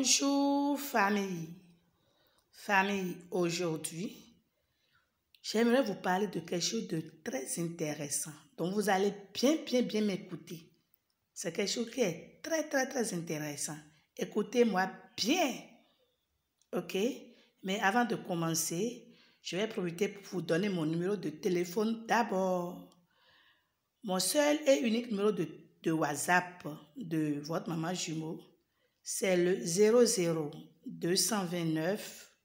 Bonjour famille. Famille, aujourd'hui, j'aimerais vous parler de quelque chose de très intéressant. Donc vous allez bien m'écouter. C'est quelque chose qui est très intéressant. Écoutez-moi bien. Ok? Mais avant de commencer, je vais profiter pour vous donner mon numéro de téléphone d'abord. Mon seul et unique numéro de WhatsApp de votre maman jumeau, c'est le 00 229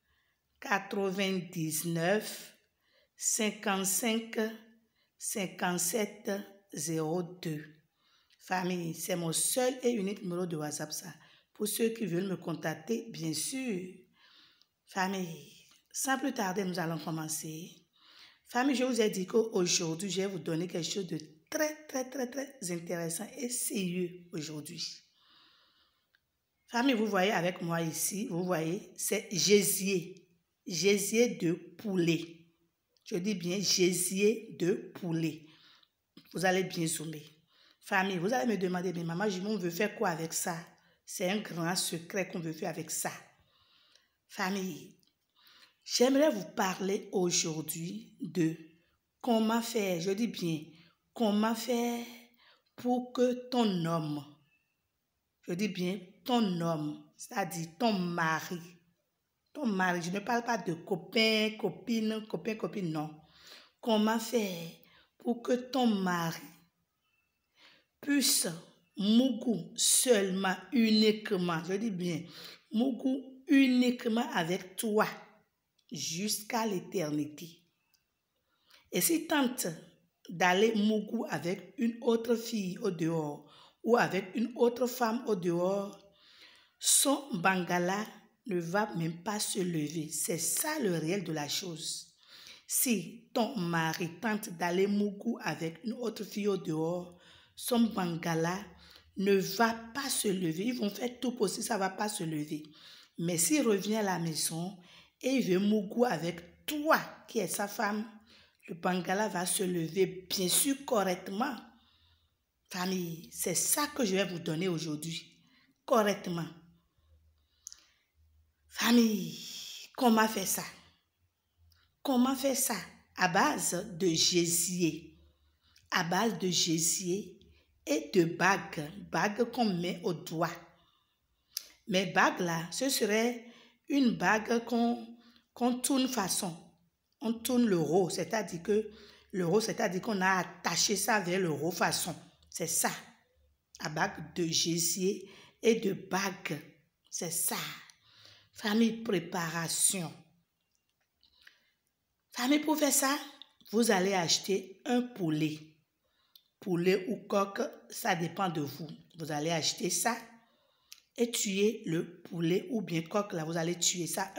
99 55 57 02. Famille, c'est mon seul et unique numéro de WhatsApp, ça. Pour ceux qui veulent me contacter, bien sûr. Famille, sans plus tarder, nous allons commencer. Famille, je vous ai dit qu'aujourd'hui, je vais vous donner quelque chose de très intéressant et sérieux aujourd'hui. Famille, vous voyez avec moi ici, vous voyez, c'est gésier. Gésier de poulet. Je dis bien gésier de poulet. Vous allez bien zoomer. Famille, vous allez me demander, mais maman, on veut faire quoi avec ça? C'est un grand secret qu'on veut faire avec ça. Famille, j'aimerais vous parler aujourd'hui de comment faire, je dis bien, comment faire pour que ton homme, je dis bien ton homme, c'est-à-dire ton mari, je ne parle pas de copain, copine, non. Comment faire pour que ton mari puisse mougou seulement, uniquement, je dis bien, mougou uniquement avec toi jusqu'à l'éternité. Et si tente d'aller mougou avec une autre fille au dehors ou avec une autre femme au dehors, son bangala ne va même pas se lever. C'est ça le réel de la chose. Si ton mari tente d'aller mougou avec une autre fille au dehors, son bangala ne va pas se lever. Ils vont faire tout possible, ça ne va pas se lever. Mais s'il revient à la maison et il veut mougou avec toi, qui est sa femme, le bangala va se lever, bien sûr, correctement. Famille, c'est ça que je vais vous donner aujourd'hui. Correctement. Famille, comment faire ça? Comment faire ça? À base de gésier. À base de gésier et de bagues. Bagues qu'on met au doigt. Mais bagues là, ce serait une bague qu'on tourne façon. On tourne le rond, c'est-à-dire qu'on a attaché ça vers le rond façon. C'est ça. À bague de gésier et de bagues. C'est ça. Famille, préparation. Famille, pour faire ça, vous allez acheter un poulet. Poulet ou coq, ça dépend de vous. Vous allez acheter ça et tuer le poulet ou bien coq. Là, vous allez tuer ça.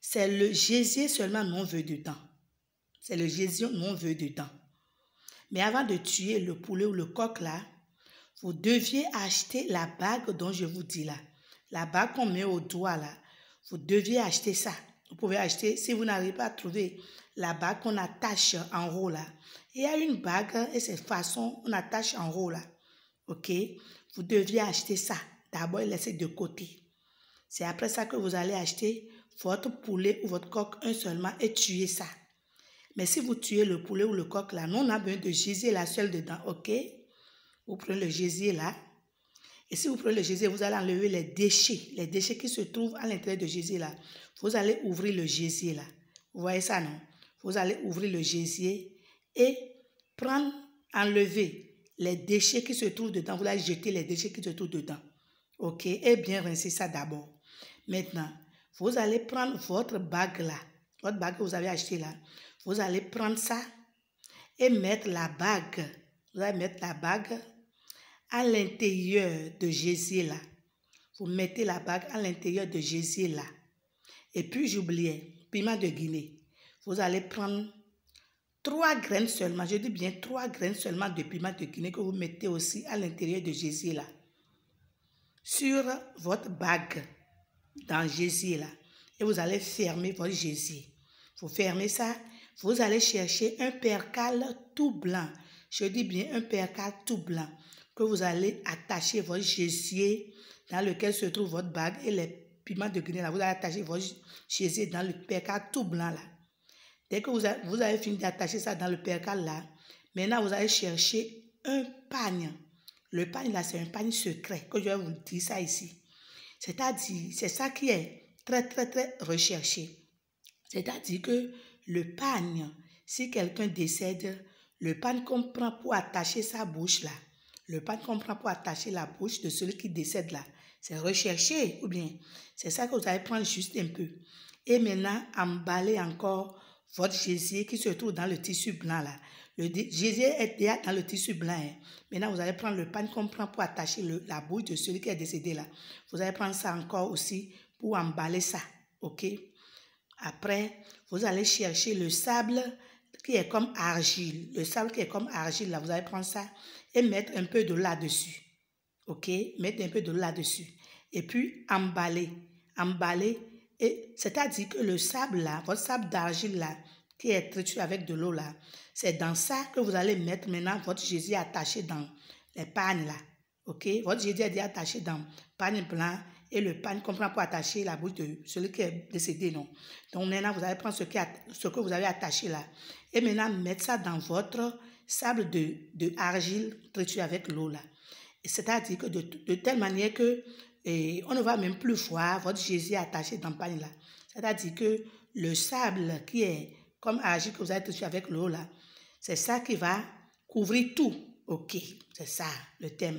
C'est le gésier seulement nous on veut dedans. C'est le gésier nous on veut dedans. Mais avant de tuer le poulet ou le coq là, vous deviez acheter la bague dont je vous dis là. La bague qu'on met au doigt là. Vous deviez acheter ça. Vous pouvez acheter, si vous n'arrivez pas à trouver la bague qu'on attache en haut là. Il y a une bague et c'est façon, on attache en haut là. Ok? Vous deviez acheter ça. D'abord, laissez de côté. C'est après ça que vous allez acheter votre poulet ou votre coq un seulement et tuer ça. Mais si vous tuez le poulet ou le coq là, nous on a besoin de gésier la seule dedans. Ok? Vous prenez le gésier là. Et si vous prenez le gésier, vous allez enlever les déchets qui se trouvent à l'intérieur du gésier là. Vous allez ouvrir le gésier là. Vous voyez ça, non? Vous allez ouvrir le gésier et enlever les déchets qui se trouvent dedans. Vous allez jeter les déchets qui se trouvent dedans. Ok? Et bien rincer ça d'abord. Maintenant, vous allez prendre votre bague là. Votre bague que vous avez acheté là. Vous allez prendre ça et mettre la bague. Vous allez mettre la bague à l'intérieur de gésier là. Vous mettez la bague à l'intérieur de gésier là. Et puis j'oubliais, piment de Guinée. Vous allez prendre 3 graines seulement, je dis bien 3 graines seulement de piment de Guinée que vous mettez aussi à l'intérieur de gésier là. Sur votre bague dans gésier là. Et vous allez fermer votre gésier. Vous fermez ça, vous allez chercher un percal tout blanc. Je dis bien un percal tout blanc que vous allez attacher votre gésier dans lequel se trouve votre bague et les piments de Guinée, là, vous allez attacher votre gésier dans le percal tout blanc là. Dès que vous avez fini d'attacher ça dans le percal là, maintenant vous allez chercher un pagne. Le pagne là, c'est un pagne secret, que je vais vous dire ça ici. C'est-à-dire, c'est ça qui est très, très, très recherché. C'est-à-dire que le pagne, si quelqu'un décède, le pagne qu'on prend pour attacher sa bouche là, le pagne qu'on prend pour attacher la bouche de celui qui décède là, c'est recherché ou bien c'est ça que vous allez prendre juste un peu. Et maintenant, emballer encore votre gésier qui se trouve dans le tissu blanc là. Le gésier est déjà dans le tissu blanc. Hein. Maintenant, vous allez prendre le pagne qu'on prend pour attacher la bouche de celui qui est décédé là. Vous allez prendre ça encore aussi pour emballer ça. Ok? Après, vous allez chercher le sable qui est comme argile. Le sable qui est comme argile, là, vous allez prendre ça et mettre un peu de là-dessus. Ok? Mettre un peu de là-dessus. Et puis, emballer. Emballer. Et c'est-à-dire que le sable là, votre sable d'argile là, qui est trituré avec de l'eau là, c'est dans ça que vous allez mettre maintenant votre gésier attaché dans les pagnes là. Ok? Votre gésier est déjà attaché dans le pagne blanc et le pagne qu'on prend pour attacher la bouche de celui qui est décédé, non? Donc maintenant, vous allez prendre ce que vous avez attaché là et maintenant mettre ça dans votre sable de argile trituré avec l'eau là. C'est-à-dire que de telle manière que on ne va même plus voir votre gésier attaché dans le pagne là. C'est-à-dire que le sable qui est comme argile que vous avez trituré avec l'eau là, c'est ça qui va couvrir tout. Ok, c'est ça le thème.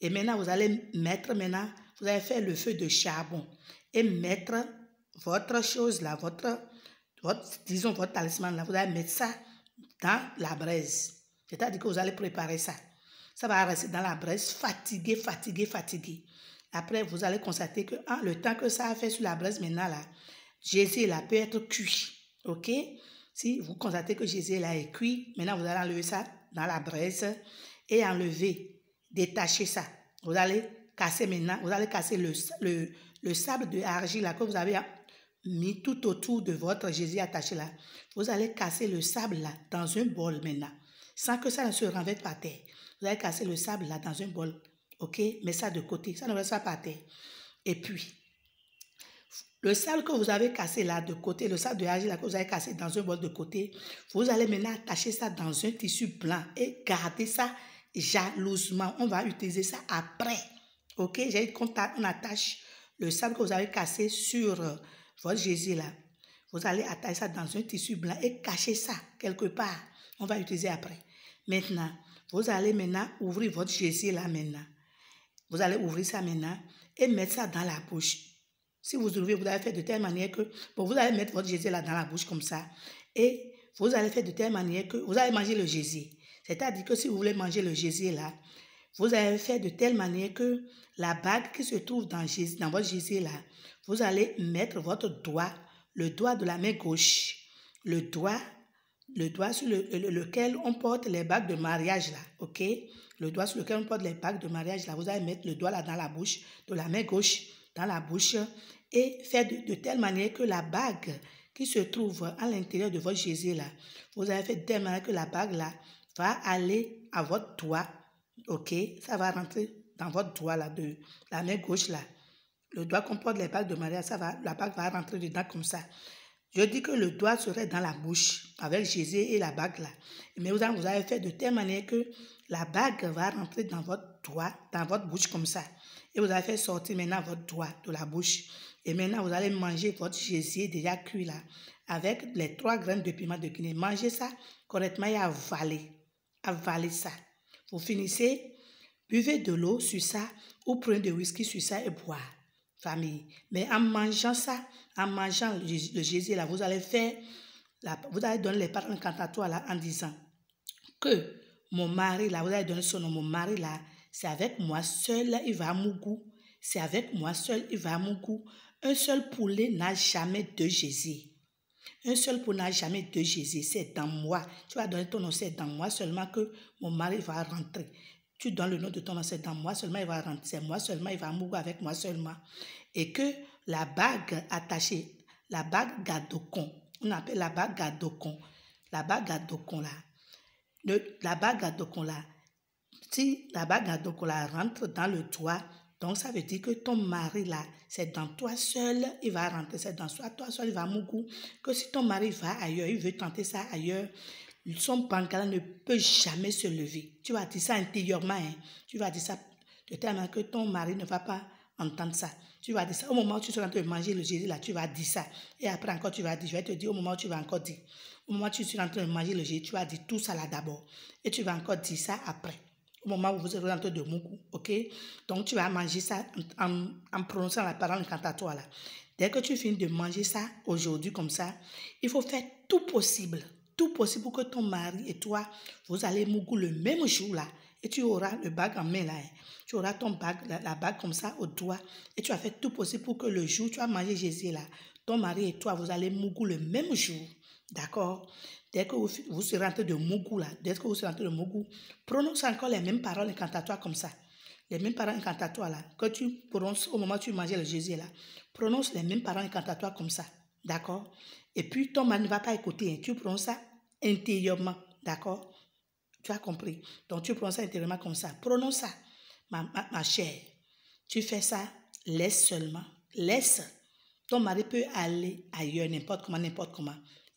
Et maintenant, vous allez mettre, vous allez faire le feu de charbon et mettre votre chose là, disons votre talisman là, vous allez mettre ça dans la braise. C'est-à-dire que vous allez préparer ça. Ça va rester dans la braise, fatigué. Après, vous allez constater que le temps que ça a fait sur la braise maintenant là, gésier là peut être cuit. Ok? Si vous constatez que gésier là est cuit, maintenant vous allez enlever ça dans la braise et enlever, détacher ça. Vous allez casser maintenant, vous allez casser le sable de argile là que vous avez mis tout autour de votre gésier attaché là. Vous allez casser le sable là dans un bol maintenant, sans que ça ne se renverse par terre. Vous allez casser le sable là dans un bol, ok? Mets ça de côté, ça ne reste pas par terre. Et puis, le sable que vous avez cassé là de côté, le sable de argile là que vous avez cassé dans un bol de côté, vous allez maintenant attacher ça dans un tissu blanc et garder ça jalousement. On va utiliser ça après. Ok? J'ai dit qu'on attache le sable que vous avez cassé sur votre gésier là. Vous allez attacher ça dans un tissu blanc et cacher ça quelque part. On va utiliser après. Maintenant, vous allez maintenant ouvrir votre gésier là maintenant. Vous allez ouvrir ça maintenant et mettre ça dans la bouche. Si vous ouvrez, vous allez faire de telle manière que vous allez mettre votre gésier là dans la bouche comme ça. Et vous allez faire de telle manière que vous allez manger le gésier. C'est-à-dire que si vous voulez manger le gésier là, vous allez faire de telle manière que la bague qui se trouve dans votre gésier là, vous allez mettre votre doigt, le doigt de la main gauche, le doigt sur lequel on porte les bagues de mariage là, ok? Le doigt sur lequel on porte les bagues de mariage là, vous allez mettre le doigt là dans la bouche, de la main gauche dans la bouche et faire de telle manière que la bague qui se trouve à l'intérieur de votre gésier là, vous allez faire de telle manière que la bague là va aller à votre doigt, ok? Ça va rentrer dans votre doigt là, de la main gauche là. Le doigt qu'on porte les bagues de mariage, la bague va rentrer dedans comme ça. Je dis que le doigt serait dans la bouche avec le gésier et la bague là. Mais vous allez faire de telle manière que la bague va rentrer dans votre doigt, dans votre bouche comme ça. Et vous allez faire sortir maintenant votre doigt de la bouche. Et maintenant, vous allez manger votre gésier déjà cuit là, avec les 3 graines de piment de Guinée. Mangez ça correctement et avalez. Avalez ça. Vous finissez, buvez de l'eau sur ça ou prenez de whisky sur ça et boire. Famille. Mais en mangeant ça, en mangeant le gésier là, vous allez donner les paroles incantatoires là en disant que mon mari là, vous allez donner son nom, mon mari là, c'est avec moi seul là, il va à Mougou. C'est avec moi seul, il va à Mougou. Un seul poulet n'a jamais de gésier. Un seul poulet n'a jamais de gésier. C'est dans moi. Tu vas donner ton nom, c'est dans moi seulement que mon mari va rentrer. Tu donnes le nom de ton nom, c'est dans moi seulement, il va rentrer. C'est moi seulement, il va à Mougou avec moi seulement. Et que la bague attachée, la bague gadokon, on appelle la bague gadokon. La bague gadokon là. La bague gadokon là. Si la bague gadokon là rentre dans le doigt Donc, ça veut dire que ton mari, là, c'est dans toi seul, il va rentrer, c'est dans toi seul, il va mougou. Que si ton mari va ailleurs, il veut tenter ça ailleurs, son bangala ne peut jamais se lever. Tu vas dire ça intérieurement, hein. Tu vas dire ça de telle manière que ton mari ne va pas entendre ça. Tu vas dire ça au moment où tu seras en train de manger le Jésus, là, tu vas dire ça. Et après encore, tu vas dire, je vais te dire au moment où tu vas encore dire. Au moment où tu seras en train de manger le Jésus, tu vas dire tout ça là d'abord. Et tu vas encore dire ça après. Au moment où vous serez en train de mougou, ok? Donc, tu vas manger ça en prononçant la parole incantatoire là. Dès que tu finis de manger ça aujourd'hui comme ça, il faut faire tout possible pour que ton mari et toi, vous allez mougou le même jour là. Et tu auras le bague en main là. Hein. Tu auras ton bague, la bague comme ça au doigt. Et tu as fait tout possible pour que le jour où tu as mangé Jésus là, ton mari et toi, vous allez mougou le même jour. D'accord? Dès que vous serez en train de mougou là, prononce encore les mêmes paroles incantatoires comme ça. Les mêmes paroles incantatoires là, que tu prononces au moment où tu manges le Jésus là. Prononce les mêmes paroles incantatoires comme ça. D'accord? Et puis ton mari ne va pas écouter. Hein. Tu prononces ça intérieurement. D'accord? Tu as compris? Donc tu prononces ça intérieurement comme ça. Prononce ça, ma chère. Tu fais ça, laisse seulement. Laisse. Ton mari peut aller ailleurs, n'importe comment.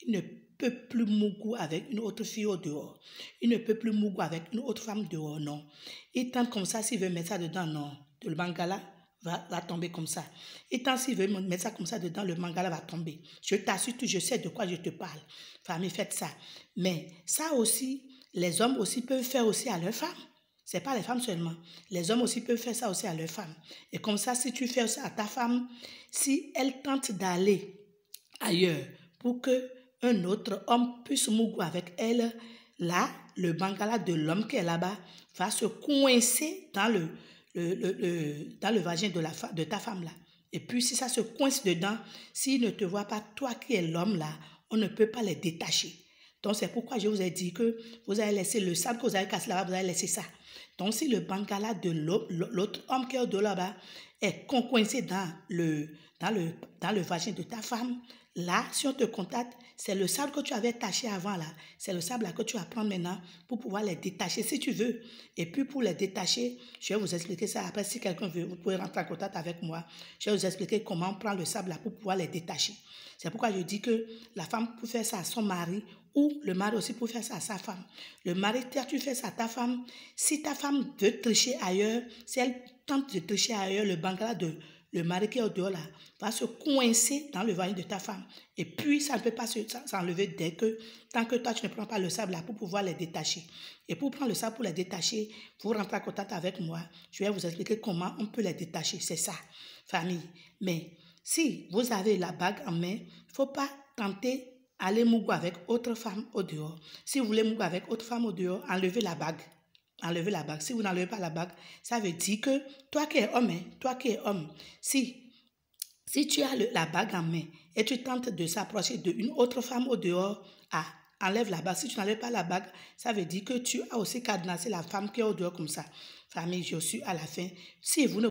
Il ne peut plus mougou avec une autre fille au dehors. Il ne peut plus mougou avec une autre femme dehors, non. Il tente comme ça, s'il veut mettre ça dedans, non. Le mangala va tomber comme ça. Et tant s'il veut mettre ça comme ça dedans, le mangala va tomber. Je t'assure, je sais de quoi je te parle. Famille, faites ça. Mais ça aussi, les hommes aussi peuvent faire aussi à leurs femmes. Ce n'est pas les femmes seulement. Les hommes aussi peuvent faire ça aussi à leurs femmes. Et comme ça, si tu fais ça à ta femme, si elle tente d'aller ailleurs pour qu'un autre homme puisse mougou avec elle, là, le bangala de l'homme qui est là-bas va se coincer dans le vagin de ta femme là. Et puis, si ça se coince dedans, s'il ne te voit pas, toi qui es l'homme là, on ne peut pas les détacher. Donc, c'est pourquoi je vous ai dit que vous allez laisser le sable que vous avez cassé là-bas, vous allez laisser ça. Donc, si le bangala de l'autre homme qui est au-delà là-bas est coincé dans le vagin de ta femme, là, si on te contacte, c'est le sable que tu avais taché avant là. C'est le sable là que tu vas prendre maintenant pour pouvoir les détacher si tu veux. Et puis pour les détacher, je vais vous expliquer ça. Après, si quelqu'un veut, vous pouvez rentrer en contact avec moi. Je vais vous expliquer comment on prend le sable là pour pouvoir les détacher. C'est pourquoi je dis que la femme peut faire ça à son mari ou le mari aussi peut faire ça à sa femme. Le mari, tu fais ça à ta femme. Si ta femme veut tricher ailleurs, si elle tente de tricher ailleurs, le bangala de le mari qui est au dehors là va se coincer dans le vagin de ta femme. Et puis, ça ne peut pas s'enlever tant que toi, tu ne prends pas le sable là pour pouvoir les détacher. Et pour prendre le sable pour les détacher, vous rentrez en contact avec moi. Je vais vous expliquer comment on peut les détacher. C'est ça, famille. Mais si vous avez la bague en main, il ne faut pas tenter aller mougou avec autre femme au dehors. Si vous voulez mougou avec autre femme au dehors, enlevez la bague. Enlevez la bague. Si vous n'enlevez pas la bague, ça veut dire que toi qui es homme, si tu as la bague en main et tu tentes de s'approcher d'une autre femme au dehors, enlève la bague. Si tu n'enlèves pas la bague, ça veut dire que tu as aussi cadenassé la femme qui est au dehors comme ça. Famille, je suis à la fin. Si vous ne